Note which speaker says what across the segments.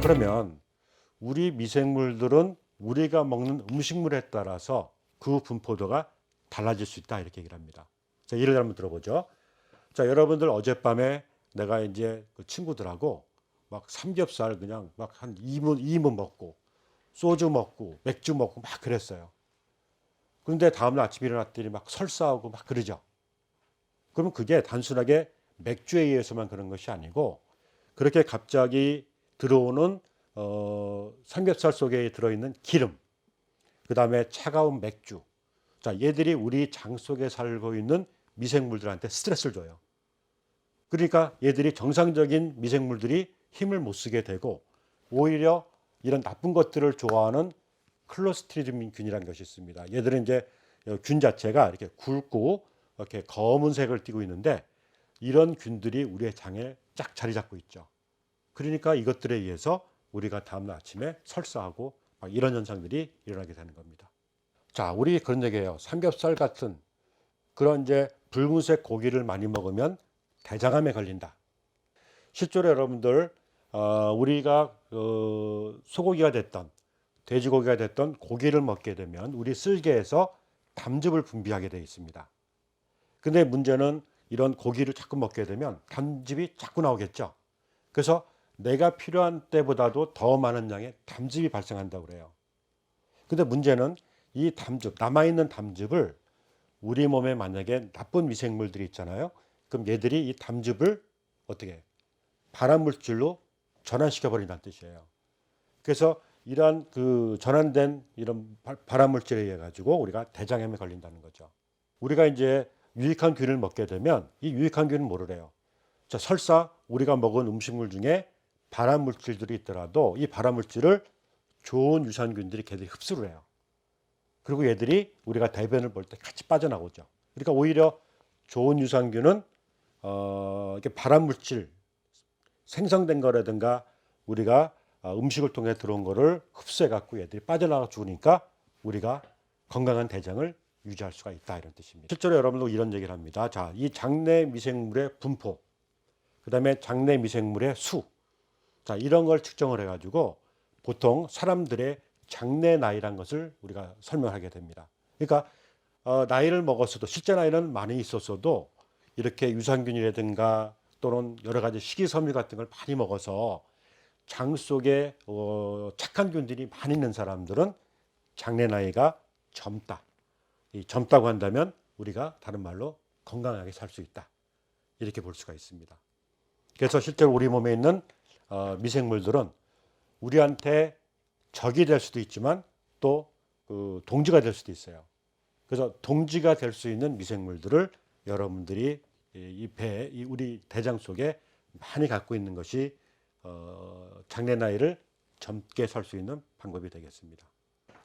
Speaker 1: 그러면 우리 미생물들은 우리가 먹는 음식물에 따라서 그 분포도가 달라질 수 있다 이렇게 얘기를 합니다. 자, 예를 들어 한번 들어보죠. 자, 여러분들 어젯밤에 내가 이제 그 친구들하고 막 삼겹살 그냥 막 한 2인 먹고 소주 먹고 맥주 먹고 막 그랬어요. 그런데 다음날 아침에 일어났더니 막 설사하고 막 그러죠. 그러면 그게 단순하게 맥주에 의해서만 그런 것이 아니고 그렇게 갑자기 들어오는 삼겹살 속에 들어있는 기름, 그 다음에 차가운 맥주. 자, 얘들이 우리 장 속에 살고 있는 미생물들한테 스트레스를 줘요. 그러니까 얘들이 정상적인 미생물들이 힘을 못 쓰게 되고 오히려 이런 나쁜 것들을 좋아하는 클로스트리디움 균이라는 것이 있습니다. 얘들은 이제 균 자체가 이렇게 굵고 이렇게 검은색을 띠고 있는데 이런 균들이 우리의 장에 쫙 자리 잡고 있죠. 그러니까 이것들에 의해서 우리가 다음날 아침에 설사하고 막 이런 현상들이 일어나게 되는 겁니다. 자, 우리 그런 얘기예요. 삼겹살 같은 그런 이제 붉은색 고기를 많이 먹으면 대장암에 걸린다. 실제로 여러분들 우리가 소고기가 됐던 돼지고기가 됐던 고기를 먹게 되면 우리 쓸개에서 담즙을 분비하게 되어 있습니다. 근데 문제는 이런 고기를 자꾸 먹게 되면 담즙이 자꾸 나오겠죠. 그래서 내가 필요한 때보다도 더 많은 양의 담즙이 발생한다고 그래요. 근데 문제는 이 담즙, 남아있는 담즙을 우리 몸에 만약에 나쁜 미생물들이 있잖아요. 그럼 얘들이 이 담즙을 어떻게 발암물질로 전환시켜 버린다는 뜻이에요. 그래서 이러한 그 전환된 이런 발암물질에 의해 가지고 우리가 대장암에 걸린다는 거죠. 우리가 이제 유익한 균을 먹게 되면 이 유익한 균은 뭐래요? 자, 설사 우리가 먹은 음식물 중에 발암물질들이 있더라도 이 발암물질을 좋은 유산균들이 걔들이 흡수를 해요. 그리고 얘들이 우리가 대변을 볼 때 같이 빠져나오죠. 그러니까 오히려 좋은 유산균은 이렇게 발암물질 생성된 거라든가 우리가 음식을 통해 들어온 거를 흡수해 갖고 얘들이 빠져나가 죽으니까 우리가 건강한 대장을 유지할 수가 있다 이런 뜻입니다. 실제로 여러분도 이런 얘기를 합니다. 자, 이 장내 미생물의 분포, 그다음에 장내 미생물의 수, 자 이런 걸 측정을 해가지고 보통 사람들의 장내 나이란 것을 우리가 설명하게 됩니다. 그러니까 나이를 먹었어도 실제 나이는 많이 있었어도 이렇게 유산균이라든가 또는 여러 가지 식이섬유 같은 걸 많이 먹어서 장 속에 착한 균들이 많이 있는 사람들은 장내 나이가 젊다. 이 젊다고 한다면 우리가 다른 말로 건강하게 살 수 있다. 이렇게 볼 수가 있습니다. 그래서 실제로 우리 몸에 있는 미생물들은 우리한테 적이 될 수도 있지만 또 동지가 될 수도 있어요. 그래서 동지가 될 수 있는 미생물들을 여러분들이 이 배, 이 우리 대장 속에 많이 갖고 있는 것이 장내 나이를 젊게 살 수 있는 방법이 되겠습니다.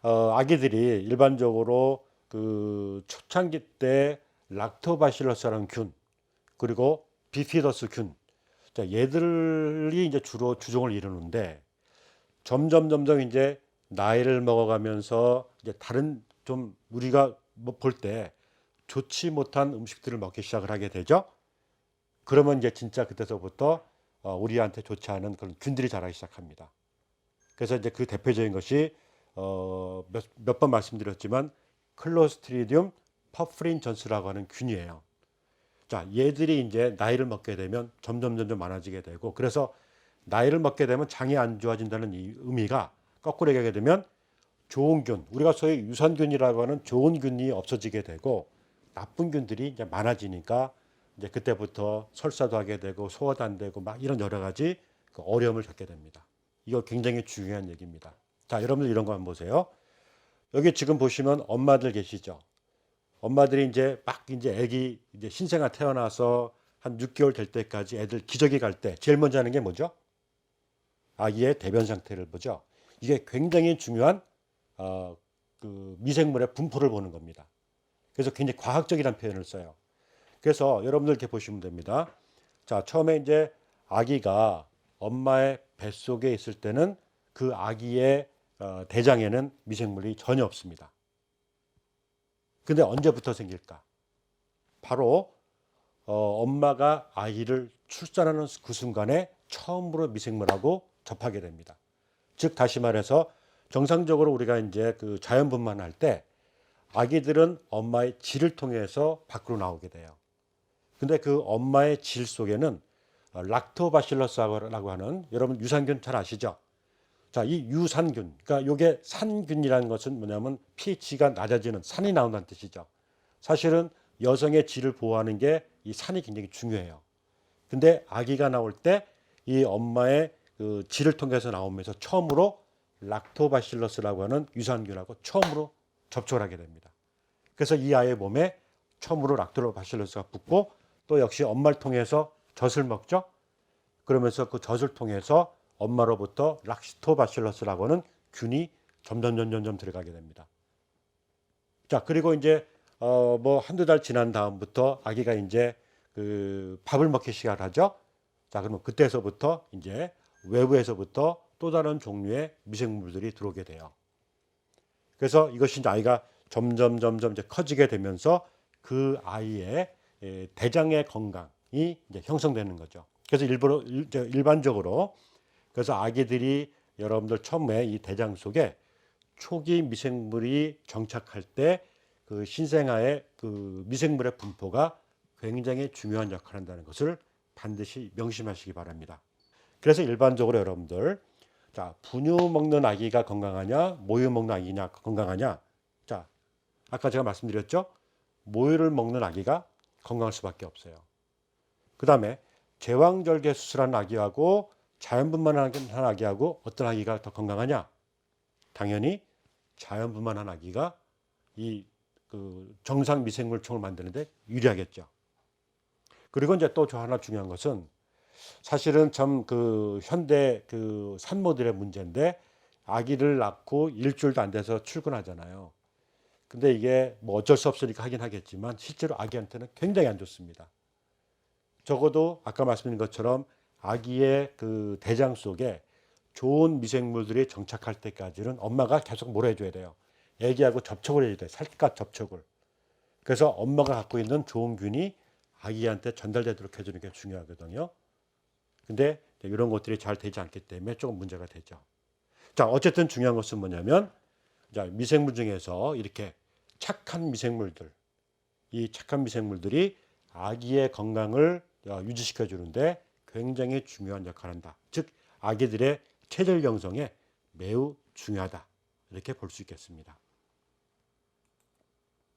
Speaker 1: 아기들이 일반적으로 그 초창기 때 락토바실러스라는 균 그리고 비피더스 균, 자 얘들이 이제 주로 주종을 이루는데 점점 이제 나이를 먹어가면서 이제 다른 좀 우리가 뭐 볼 때 좋지 못한 음식들을 먹기 시작을 하게 되죠. 그러면 이제 진짜 그때서부터 우리한테 좋지 않은 그런 균들이 자라기 시작합니다. 그래서 이제 그 대표적인 것이 몇 번 말씀드렸지만 클로스트리디움 퍼프린전스라고 하는 균이에요. 자, 얘들이 이제 나이를 먹게 되면 점점 많아지게 되고 그래서 나이를 먹게 되면 장이 안 좋아진다는 이 의미가 거꾸로 얘기하게 되면 좋은 균, 우리가 소위 유산균이라고 하는 좋은 균이 없어지게 되고 나쁜 균들이 이제 많아지니까 이제 그때부터 설사도 하게 되고 소화도 안 되고 막 이런 여러 가지 그 어려움을 겪게 됩니다. 이거 굉장히 중요한 얘기입니다. 자, 여러분들 이런 거 한번 보세요. 여기 지금 보시면 엄마들 계시죠? 엄마들이 이제 막 이제 애기 이제 신생아 태어나서 한 6개월 될 때까지 애들 기저귀 갈 때 제일 먼저 하는 게 뭐죠? 아기의 대변 상태를 보죠. 이게 굉장히 중요한 그 미생물의 분포를 보는 겁니다. 그래서 굉장히 과학적이라는 표현을 써요. 그래서 여러분들 이렇게 보시면 됩니다. 자, 처음에 이제 아기가 엄마의 뱃속에 있을 때는 그 아기의 대장에는 미생물이 전혀 없습니다. 근데 언제부터 생길까? 바로 엄마가 아이를 출산하는 그 순간에 처음으로 미생물하고 접하게 됩니다. 즉 다시 말해서 정상적으로 우리가 이제 그 자연분만할 때 아기들은 엄마의 질을 통해서 밖으로 나오게 돼요. 근데 그 엄마의 질 속에는 락토바실러스라고 하는 여러분 유산균 잘 아시죠? 자, 이 유산균, 그러니까 요게 산균이라는 것은 뭐냐면 pH가 낮아지는 산이 나온다는 뜻이죠. 사실은 여성의 질을 보호하는 게 이 산이 굉장히 중요해요. 근데 아기가 나올 때 이 엄마의 그 질을 통해서 나오면서 처음으로 락토바실러스라고 하는 유산균하고 처음으로 접촉을 하게 됩니다. 그래서 이 아이의 몸에 처음으로 락토바실러스가 붙고 또 역시 엄마를 통해서 젖을 먹죠. 그러면서 그 젖을 통해서 엄마로부터 락토바실러스라고 하는 균이 점점 들어가게 됩니다. 자, 그리고 이제 뭐 한두 달 지난 다음부터 아기가 이제 그 밥을 먹기 시작을 하죠. 자, 그러면 그때서부터 이제 외부에서부터 또 다른 종류의 미생물들이 들어오게 돼요. 그래서 이것이 이제 아이가 점점 이제 커지게 되면서 그 아이의 대장의 건강이 이제 형성되는 거죠. 그래서 일반적으로 그래서 아기들이 여러분들 처음에 이 대장 속에 초기 미생물이 정착할 때 그 신생아의 그 미생물의 분포가 굉장히 중요한 역할을 한다는 것을 반드시 명심하시기 바랍니다. 그래서 일반적으로 여러분들 자, 분유 먹는 아기가 건강하냐, 모유 먹는 아기냐 건강하냐. 자, 아까 제가 말씀드렸죠. 모유를 먹는 아기가 건강할 수밖에 없어요. 그 다음에 제왕절개 수술한 아기하고 자연분만한 아기하고 어떤 아기가 더 건강하냐? 당연히 자연분만한 아기가 이 그 정상 미생물총을 만드는데 유리하겠죠. 그리고 이제 또 하나 중요한 것은 사실은 참 그 현대 그 산모들의 문제인데 아기를 낳고 일주일도 안 돼서 출근하잖아요. 근데 이게 뭐 어쩔 수 없으니까 하긴 하겠지만 실제로 아기한테는 굉장히 안 좋습니다. 적어도 아까 말씀드린 것처럼 아기의 그 대장 속에 좋은 미생물들이 정착할 때까지는 엄마가 계속 뭘 해줘야 돼요. 아기하고 접촉을 해줘야 돼요. 살갗 접촉을. 그래서 엄마가 갖고 있는 좋은 균이 아기한테 전달되도록 해주는 게 중요하거든요. 근데 이런 것들이 잘 되지 않기 때문에 조금 문제가 되죠. 자, 어쨌든 중요한 것은 뭐냐면 자, 미생물 중에서 이렇게 착한 미생물들, 이 착한 미생물들이 아기의 건강을 유지시켜 주는데 굉장히 중요한 역할을 한다. 즉 아기들의 체질 형성에 매우 중요하다. 이렇게 볼 수 있겠습니다.